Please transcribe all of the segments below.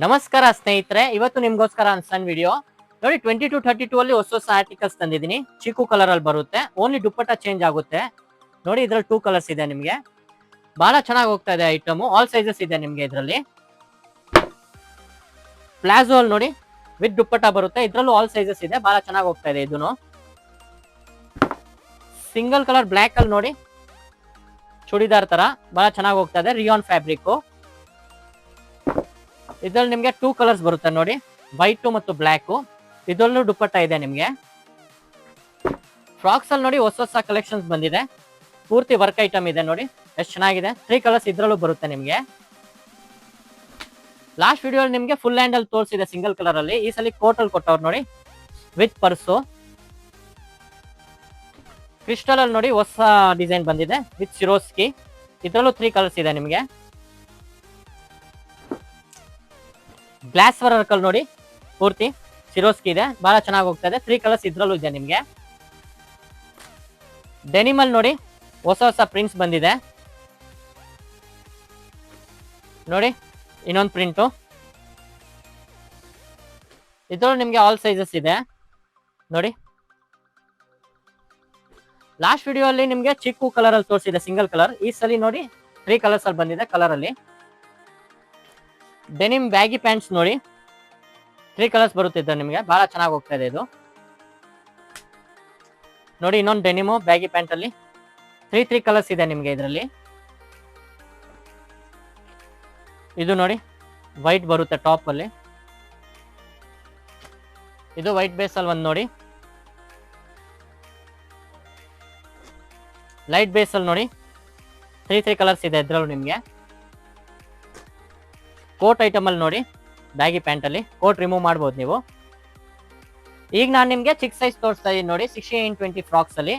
ನಮಸ್ಕಾರ ಸ್ನೇಹಿತರೆ, ಇವತ್ತು ನಿಮ್ಗೋಸ್ಕರ ಸಣ್ಣ ವಿಡಿಯೋ ನೋಡಿ. 22-32 ಅಲ್ಲಿ ಹೊಸ ಆರ್ಟಿಕಲ್ಸ್ ತಂದಿದ್ದೀನಿ. ಚಿಕ್ಕು ಕಲರ್ ಅಲ್ಲಿ ಬರುತ್ತೆ. ಓನ್ಲಿ ದುಪ್ಪಟ್ಟ ಚೇಂಜ್ ಆಗುತ್ತೆ ನೋಡಿ. ಇದ್ರಲ್ಲಿ 2 ಕಲರ್ಸ್ ಇದೆ. ನಿಮ್ಗೆ ಬಹಳ ಚೆನ್ನಾಗಿ ಹೋಗ್ತಾ ಇದೆ ಐಟಮ್. ಆಲ್ ಸೈಜಸ್ ಇದೆ ನಿಮ್ಗೆ. ಇದರಲ್ಲಿ ಪ್ಲಾಜೋ ಅಲ್ಲಿ ನೋಡಿ ವಿತ್ ದುಪ್ಪಟ್ಟ ಬರುತ್ತೆ. ಇದ್ರಲ್ಲೂ ಆಲ್ ಸೈಜಸ್ ಇದೆ. ಬಹಳ ಚೆನ್ನಾಗಿ ಹೋಗ್ತಾ ಇದೆ. ಇದನ್ನು ಸಿಂಗಲ್ ಕಲರ್ ಬ್ಲಾಕ್ ಅಲ್ಲಿ ನೋಡಿ, ಚೂಡಿದಾರ್ ತರ ಬಹಳ ಚೆನ್ನಾಗಿ ಹೋಗ್ತಾ ಇದೆ. Rayon fabric. ಇದ್ರಲ್ಲಿ ನಿಮ್ಗೆ 2 ಕಲರ್ಸ್ ಬರುತ್ತೆ ನೋಡಿ, ವೈಟ್ ಮತ್ತು ಬ್ಲಾಕ್. ಇದರಲ್ಲೂ ದುಪ್ಪಟ್ಟ ಇದೆ ನಿಮ್ಗೆ. ಫ್ರಾಕ್ಸ್ ಅಲ್ಲಿ ನೋಡಿ ಹೊಸ ಕಲೆಕ್ಷನ್ಸ್ ಬಂದಿದೆ. ಪೂರ್ತಿ ವರ್ಕ್ ಐಟಮ್ ಇದೆ ನೋಡಿ, ಎಷ್ಟು ಚೆನ್ನಾಗಿದೆ. 3 ಕಲರ್ಸ್ ಇದ್ರಲ್ಲೂ ಬರುತ್ತೆ ನಿಮ್ಗೆ. ಲಾಸ್ಟ್ ವಿಡಿಯೋ ನಿಮ್ಗೆ ಫುಲ್ ಹ್ಯಾಂಡ್ ಅಲ್ಲಿ ತೋರಿಸಿದೆ ಸಿಂಗಲ್ ಕಲರ್ ಅಲ್ಲಿ. ಈ ಸಲ ಕೋಟ್ ಅಲ್ಲಿ ಕೊಟ್ಟವ್ರು ನೋಡಿ, ವಿತ್ ಪರ್ಸು. ಕ್ರಿಸ್ಟಲ್ ಅಲ್ಲಿ ನೋಡಿ ಹೊಸ ಡಿಸೈನ್ ಬಂದಿದೆ ವಿತ್ ಸಿರೋಸ್ಕಿ. ಇದ್ರಲ್ಲೂ 3 ಕಲರ್ಸ್ ಇದೆ ನಿಮ್ಗೆ. ಗ್ಲಾಸ್ ವರ್ಕ್ ಅಲ್ಲಿ ನೋಡಿ ಪೂರ್ತಿ ಸಿರೋಸ್ಕಿ ಇದೆ. ಬಹಳ ಚೆನ್ನಾಗಿ ಹೋಗ್ತಾ ಇದೆ. 3 ಕಲರ್ಸ್ ಇದ್ರಲ್ಲೂ ಇದೆ ನಿಮ್ಗೆ. ಡೆನಿಮ್ ಅಲ್ಲಿ ನೋಡಿ ಹೊಸ ಪ್ರಿಂಟ್ಸ್ ಬಂದಿದೆ ನೋಡಿ. ಇನ್ನೊಂದು ಪ್ರಿಂಟು. ಇದ್ರಲ್ಲೂ ನಿಮ್ಗೆ ಆಲ್ ಸೈಜಸ್ ಇದೆ ನೋಡಿ. ಲಾಸ್ಟ್ ವಿಡಿಯೋ ಅಲ್ಲಿ ನಿಮ್ಗೆ ಚಿಕ್ಕು ಕಲರ್ ಅಲ್ಲಿ ತೋರಿಸಿದೆ ಸಿಂಗಲ್ ಕಲರ್. ಈ ಸಲ ನೋಡಿ 3 ಕಲರ್ಸ್ ಅಲ್ಲಿ ಬಂದಿದೆ ಕಲರ್ ಅಲ್ಲಿ. ಡೆನಿಮ್ ಬ್ಯಾಗಿ ಪ್ಯಾಂಟ್ಸ್ ನೋಡಿ, 3 ಕಲರ್ಸ್ ಬರುತ್ತಿದ್ದ ನಿಮ್ಗೆ. ಬಹಳ ಚೆನ್ನಾಗಿ ಹೋಗ್ತಾ ಇದೆ ಇದು ನೋಡಿ. ಇನ್ನೊಂದು ಡೆನಿಮು ಬ್ಯಾಗಿ ಪ್ಯಾಂಟ್ ಅಲ್ಲಿ 3 ಕಲರ್ಸ್ ಇದೆ ನಿಮ್ಗೆ ಇದರಲ್ಲಿ. ಇದು ನೋಡಿ ವೈಟ್ ಬರುತ್ತೆ ಟಾಪ್ ಅಲ್ಲಿ. ಇದು ವೈಟ್ ಬೇಸ್ ಅಲ್ಲಿ ಒಂದು ನೋಡಿ, ಲೈಟ್ ಬೇಸ್ ಅಲ್ಲಿ ನೋಡಿ 3 ಕಲರ್ಸ್ ಇದೆ ಇದ್ರಲ್ಲೂ ನಿಮ್ಗೆ. ಕೋಟ್ ಐಟಮ್ ಅಲ್ಲಿ ನೋಡಿ, ಬ್ಯಾಗಿ ಪ್ಯಾಂಟ್ ಅಲ್ಲಿ ಕೋಟ್ ರಿಮೂವ್ ಮಾಡ್ಬೋದು ನೀವು. ಈಗ ನಾನು ನಿಮ್ಗೆ ಚಿಕ್ಕ ಸೈಜ್ ತೋರಿಸ್ತಾ ಇದೀನಿ ನೋಡಿ. 16x20 ಫ್ರಾಕ್ಸ್ ಅಲ್ಲಿ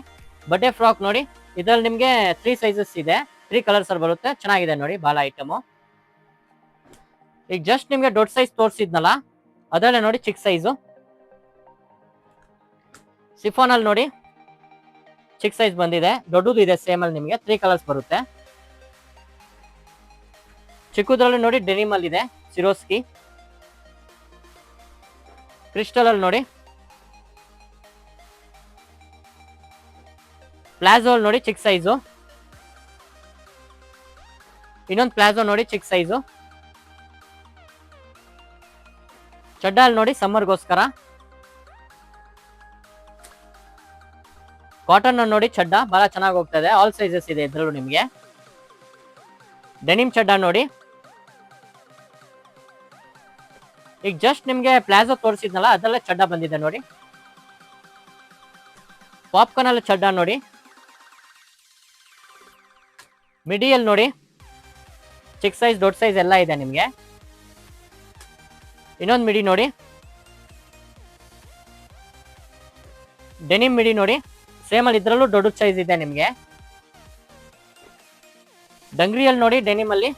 ಬಡ್ಡೆ ಫ್ರಾಕ್ ನೋಡಿ. ಇದ್ರಲ್ಲಿ ನಿಮ್ಗೆ 3 ಸೈಜಸ್ ಇದೆ. 3 ಕಲರ್ಸ್ ಅಲ್ಲಿ ಬರುತ್ತೆ. ಚೆನ್ನಾಗಿದೆ ನೋಡಿ ಬಹಳ ಐಟಮು. ಈಗ ಜಸ್ಟ್ ನಿಮ್ಗೆ ದೊಡ್ಡ ಸೈಜ್ ತೋರಿಸಿದ್ನಲ್ಲ, ಅದರಲ್ಲೇ ನೋಡಿ ಚಿಕ್ಕ ಸೈಜು. ಸಿಫಾನ್ ಅಲ್ಲಿ ನೋಡಿ ಚಿಕ್ಕ ಸೈಜ್ ಬಂದಿದೆ. ದೊಡ್ಡದು ಇದೆ ಸೇಮ್ ಅಲ್ಲಿ ನಿಮ್ಗೆ. 3 ಕಲರ್ಸ್ ಬರುತ್ತೆ. ಚಿಕ್ಕದ್ರಲ್ಲಿ ನೋಡಿ ಡೆನಿಮ್ ಅಲ್ಲಿ ಇದೆ ಸಿರೋಸ್ಕಿ. ಕ್ರಿಸ್ಟಲ್ ಅಲ್ಲಿ ನೋಡಿ, ಪ್ಲಾಜೋ ಅಲ್ಲಿ ನೋಡಿ ಚಿಕ್ಕ ಸೈಜು. ಇನ್ನೊಂದು ಪ್ಲಾಜೋ ನೋಡಿ ಚಿಕ್ಕ ಸೈಜು. ಚಡ್ಡ ಅಲ್ಲಿ ನೋಡಿ ಸಮ್ಮರ್ಗೋಸ್ಕರ. ಕಾಟನ್ ನೋಡಿ ಚಡ್ಡ ಬಹಳ ಚೆನ್ನಾಗಿ ಹೋಗ್ತಾ ಇದೆ. ಆಲ್ ಸೈಜಸ್ ಇದೆ ಇದ್ರಲ್ಲೂ ನಿಮ್ಗೆ. ಡೆನಿಮ್ ಚಡ್ಡ ನೋಡಿ. ಈಗ ಜಸ್ಟ್ ನಿಮ್ಗೆ ಪ್ಲಾಜೋ ತೋರಿಸಿದ್ನಲ್ಲ, ಅದರಲ್ಲೇ ಚಡ್ಡ ಬಂದಿದೆ ನೋಡಿ. ಪಾಪ್ಕಾರ್ನ್ ಅಲ್ಲಿ ಚಡ್ಡ ನೋಡಿ. ಮಿಡಿಯಲ್ಲಿ ನೋಡಿ ಚಿಕ್ಕ ಸೈಜ್ ದೊಡ್ಡ ಸೈಜ್ ಎಲ್ಲ ಇದೆ ನಿಮ್ಗೆ. ಇನ್ನೊಂದು ಮಿಡಿ ನೋಡಿ, ಡೆನಿಮ್ ಮಿಡಿ ನೋಡಿ. ಸೇಮ್ ಅಲ್ಲಿ ಇದ್ರಲ್ಲೂ ದೊಡ್ಡ ಸೈಜ್ ಇದೆ ನಿಮ್ಗೆ. ಡಂಗ್ರಿಯಲ್ಲಿ ನೋಡಿ ಡೆನಿಮ್ ಅಲ್ಲಿ.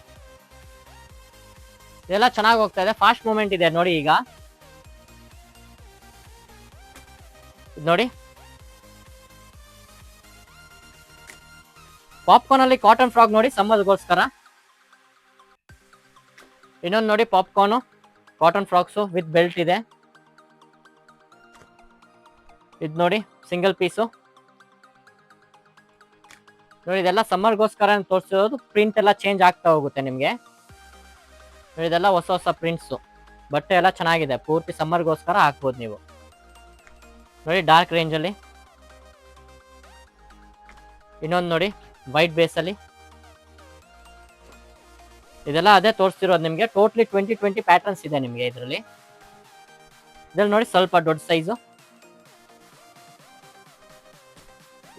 ಇದೆಲ್ಲ ಚೆನ್ನಾಗಿ ಹೋಗ್ತಾ ಇದೆ. ಫಾಸ್ಟ್ ಮೂವ್ಮೆಂಟ್ ಇದೆ ನೋಡಿ. ಈಗ ನೋಡಿ ಪಾಪ್ಕಾರ್ನ್ ಅಲ್ಲಿ ಕಾಟನ್ ಫ್ರಾಕ್ ನೋಡಿ ಸಮ್ಮರ್ಗೋಸ್ಕರ. ಇನ್ನೊಂದು ನೋಡಿ popcorn cotton frocks with belt ಇದೆ. ಇದು ನೋಡಿ ಸಿಂಗಲ್ ಪೀಸು ನೋಡಿ. ಇದೆಲ್ಲ ಸಮ್ಮರ್ಗೋಸ್ಕರ ತೋರಿಸಿರೋದು. ಪ್ರಿಂಟ್ ಎಲ್ಲ ಚೇಂಜ್ ಆಗ್ತಾ ಹೋಗುತ್ತೆ ನಿಮ್ಗೆ ನೋಡಿ. ಇದೆಲ್ಲ ಹೊಸ ಪ್ರಿಂಟ್ಸು. ಬಟ್ಟೆ ಎಲ್ಲ ಚೆನ್ನಾಗಿದೆ. ಪೂರ್ತಿ ಸಮ್ಮರ್ಗೋಸ್ಕರ ಹಾಕ್ಬೋದು ನೀವು ನೋಡಿ. ಡಾರ್ಕ್ ರೇಂಜ್ ಅಲ್ಲಿ ಇನ್ನೊಂದು ನೋಡಿ ವೈಟ್ ಬೇಸ್ ಅಲ್ಲಿ. ಇದೆಲ್ಲ ಅದೇ ತೋರಿಸ್ತಿರೋದು ನಿಮ್ಗೆ. ಟೋಟ್ಲಿ 20 ಪ್ಯಾಟರ್ನ್ಸ್ ಇದೆ ನಿಮ್ಗೆ ಇದರಲ್ಲಿ. ಇದ್ರಲ್ಲಿ ನೋಡಿ ಸ್ವಲ್ಪ ದೊಡ್ಡ ಸೈಜು.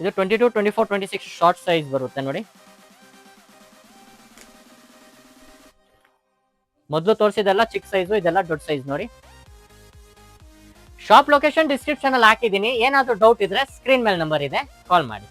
ಇದು 22, 24, 26 ಶಾರ್ಟ್ ಸೈಜ್ ಬರುತ್ತೆ ನೋಡಿ. ಮೊದಲು ತೋರಿಸಿದೆಲ್ಲ ಚಿಕ್ಕ ಸೈಜು, ಇದೆಲ್ಲ ದೊಡ್ಡ ಸೈಜ್ ನೋಡಿ. ಶಾಪ್ ಲೊಕೇಶನ್ ಡಿಸ್ಕ್ರಿಪ್ಷನ್ ಅಲ್ಲಿ ಹಾಕಿದ್ದೀನಿ. ಏನಾದ್ರೂ ಡೌಟ್ ಇದ್ರೆ ಸ್ಕ್ರೀನ್ ಮೇಲೆ ನಂಬರ್ ಇದೆ, ಕಾಲ್ ಮಾಡಿ.